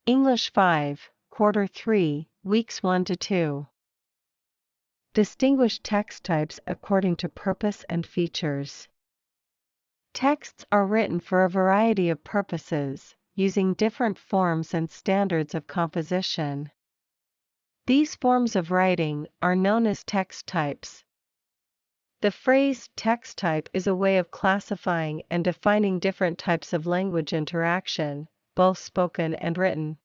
English 5, Quarter 3, Weeks 1 to 2. Distinguish text types according to purpose and features. Texts are written for a variety of purposes, using different forms and standards of composition. These forms of writing are known as text types. The phrase text type is a way of classifying and defining different types of language interaction, both spoken and written.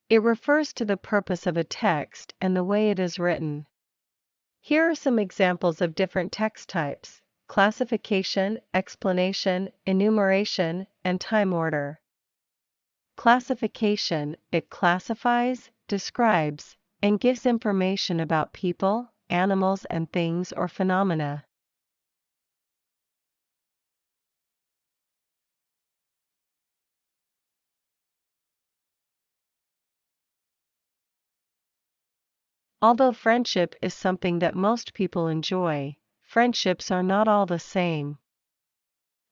It refers to the purpose of a text and the way it is written. Here are some examples of different text types: classification, explanation, enumeration, and time order. Classification: it classifies, describes, and gives information about people, animals, and things or phenomena. Although friendship is something that most people enjoy, friendships are not all the same.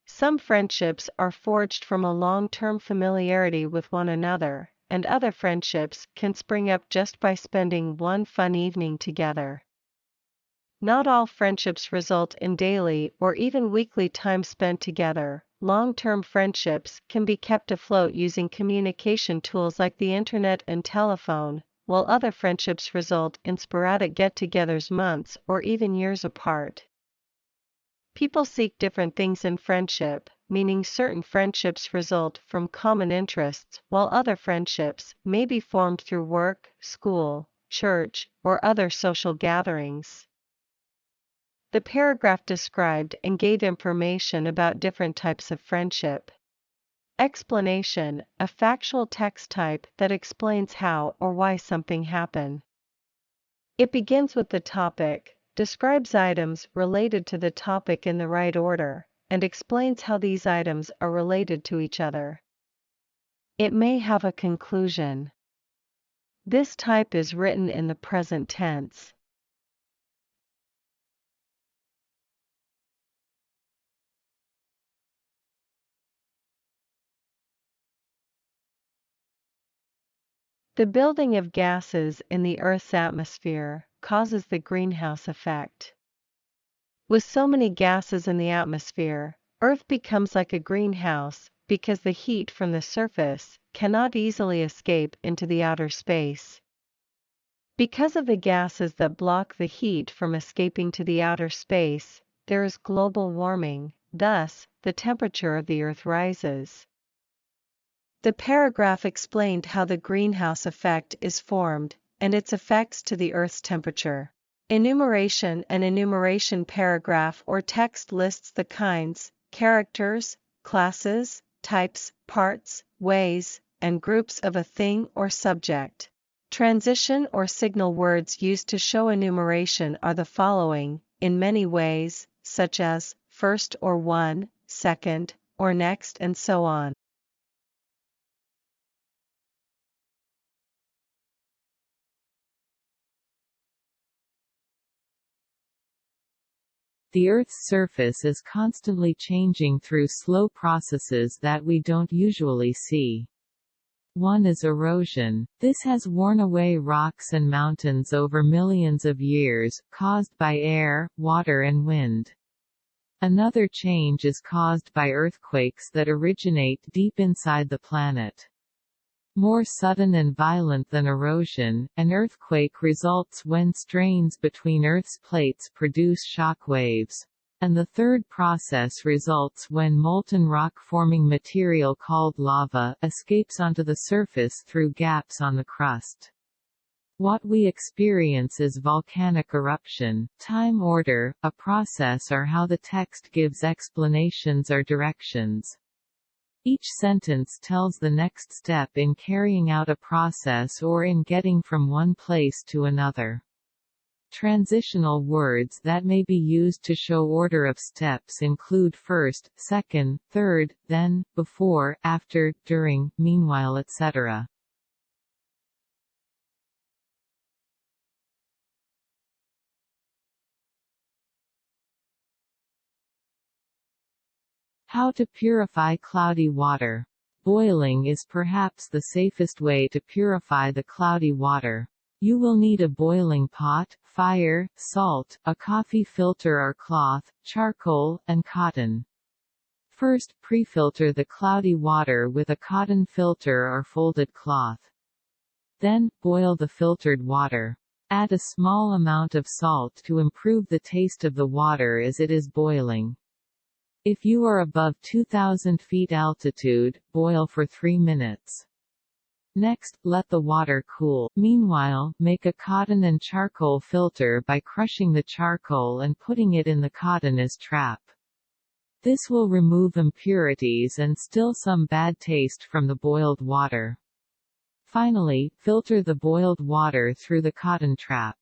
Some friendships are forged from a long-term familiarity with one another, and other friendships can spring up just by spending one fun evening together. Not all friendships result in daily or even weekly time spent together. Long-term friendships can be kept afloat using communication tools like the internet and telephone, while other friendships result in sporadic get-togethers months or even years apart. People seek different things in friendship, meaning certain friendships result from common interests, while other friendships may be formed through work, school, church, or other social gatherings. The paragraph described and gave information about different types of friendship. Explanation: a factual text type that explains how or why something happened. It begins with the topic, describes items related to the topic in the right order, and explains how these items are related to each other. It may have a conclusion. This type is written in the present tense. The building of gases in the Earth's atmosphere causes the greenhouse effect. With so many gases in the atmosphere, Earth becomes like a greenhouse because the heat from the surface cannot easily escape into the outer space. Because of the gases that block the heat from escaping to the outer space, there is global warming, thus, the temperature of the Earth rises. The paragraph explained how the greenhouse effect is formed, and its effects to the Earth's temperature. Enumeration: an enumeration paragraph or text lists the kinds, characters, classes, types, parts, ways, and groups of a thing or subject. Transition or signal words used to show enumeration are the following, in many ways, such as first or one, second, or next, and so on. The Earth's surface is constantly changing through slow processes that we don't usually see. One is erosion. This has worn away rocks and mountains over millions of years, caused by air, water and wind. Another change is caused by earthquakes that originate deep inside the planet. More sudden and violent than erosion, an earthquake results when strains between Earth's plates produce shock waves. And the third process results when molten rock-forming material called lava escapes onto the surface through gaps on the crust. What we experience is volcanic eruption. Time order, a process or how the text gives explanations or directions. Each sentence tells the next step in carrying out a process or in getting from one place to another. Transitional words that may be used to show order of steps include first, second, third, then, before, after, during, meanwhile, etc. How to purify cloudy water. Boiling is perhaps the safest way to purify the cloudy water. You will need a boiling pot, fire, salt, a coffee filter or cloth, charcoal, and cotton. First, pre-filter the cloudy water with a cotton filter or folded cloth. Then, boil the filtered water. Add a small amount of salt to improve the taste of the water as it is boiling. If you are above 2,000 feet altitude, boil for 3 minutes. Next, let the water cool. Meanwhile, make a cotton and charcoal filter by crushing the charcoal and putting it in the cotton as trap. This will remove impurities and still some bad taste from the boiled water. Finally, filter the boiled water through the cotton trap.